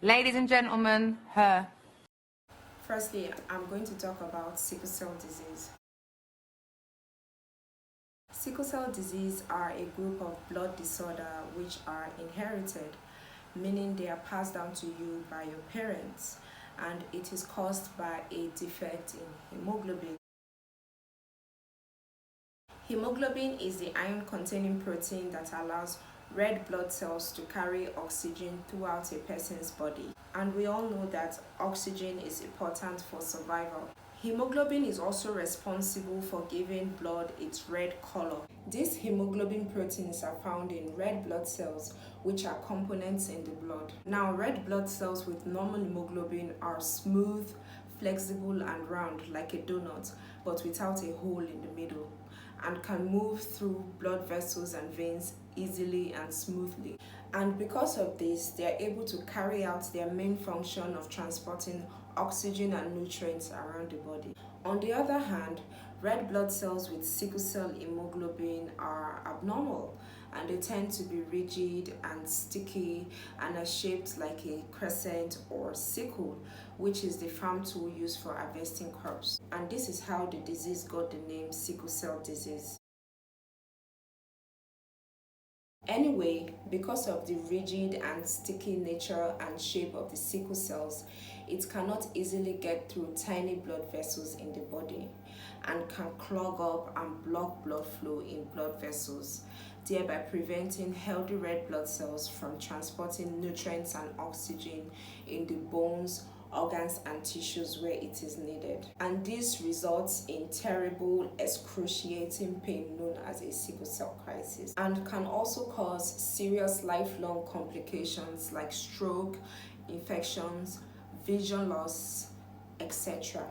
Ladies and gentlemen, her. Firstly, I'm going to talk about sickle cell disease. Sickle cell disease are a group of blood disorder which are inherited, meaning they are passed down to you by your parents, and it is caused by a defect in hemoglobin. Hemoglobin is the iron-containing protein that allows red blood cells to carry oxygen throughout a person's body. And we all know that oxygen is important for survival. Hemoglobin is also responsible for giving blood its red color. These hemoglobin proteins are found in red blood cells, which are components in the blood. Now, red blood cells with normal hemoglobin are smooth, flexible, and round like a donut, but without a hole in the middle, and can move through blood vessels and veins easily and smoothly. And because of this, they are able to carry out their main function of transporting oxygen and nutrients around the body. On the other hand, red blood cells with sickle cell hemoglobin are abnormal, and they tend to be rigid and sticky and are shaped like a crescent or sickle, which is the farm tool used for harvesting crops. And this is how the disease got the name sickle cell disease. Anyway, because of the rigid and sticky nature and shape of the sickle cells, it cannot easily get through tiny blood vessels in the body and can clog up and block blood flow in blood vessels, thereby preventing healthy red blood cells from transporting nutrients and oxygen in the bones, organs, and tissues where it is needed. And this results in terrible, excruciating pain known as a sickle cell crisis, and can also cause serious lifelong complications like stroke, infections, vision loss, etc.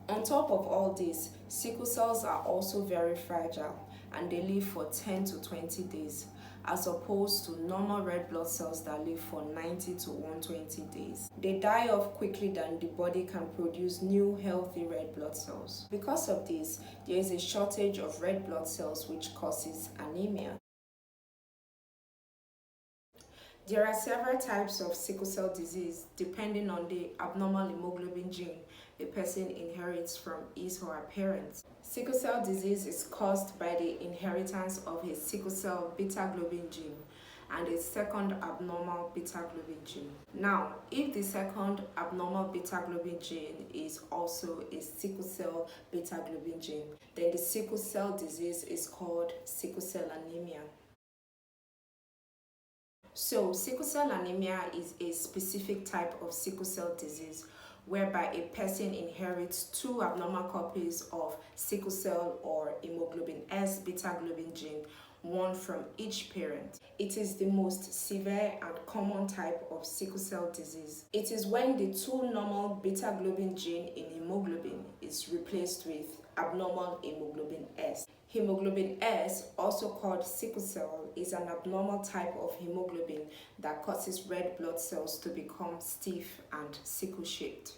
On top of all this, sickle cells are also very fragile and they live for 10 to 20 days, as opposed to normal red blood cells that live for 90 to 120 days. They die off quickly than the body can produce new healthy red blood cells. Because of this, there is a shortage of red blood cells which causes anemia. There are several types of sickle cell disease depending on the abnormal hemoglobin gene a person inherits from his or her parents. Sickle cell disease is caused by the inheritance of a sickle cell beta globin gene and a second abnormal beta globin gene. Now, if the second abnormal beta globin gene is also a sickle cell beta globin gene, then the sickle cell disease is called sickle cell anemia. So, sickle cell anemia is a specific type of sickle cell disease whereby a person inherits two abnormal copies of sickle cell or hemoglobin S beta globin gene, one from each parent. It is the most severe and common type of sickle cell disease. It is when the two normal beta globin gene in hemoglobin is replaced with abnormal hemoglobin S. Hemoglobin S, also called sickle cell, is an abnormal type of hemoglobin that causes red blood cells to become stiff and sickle-shaped.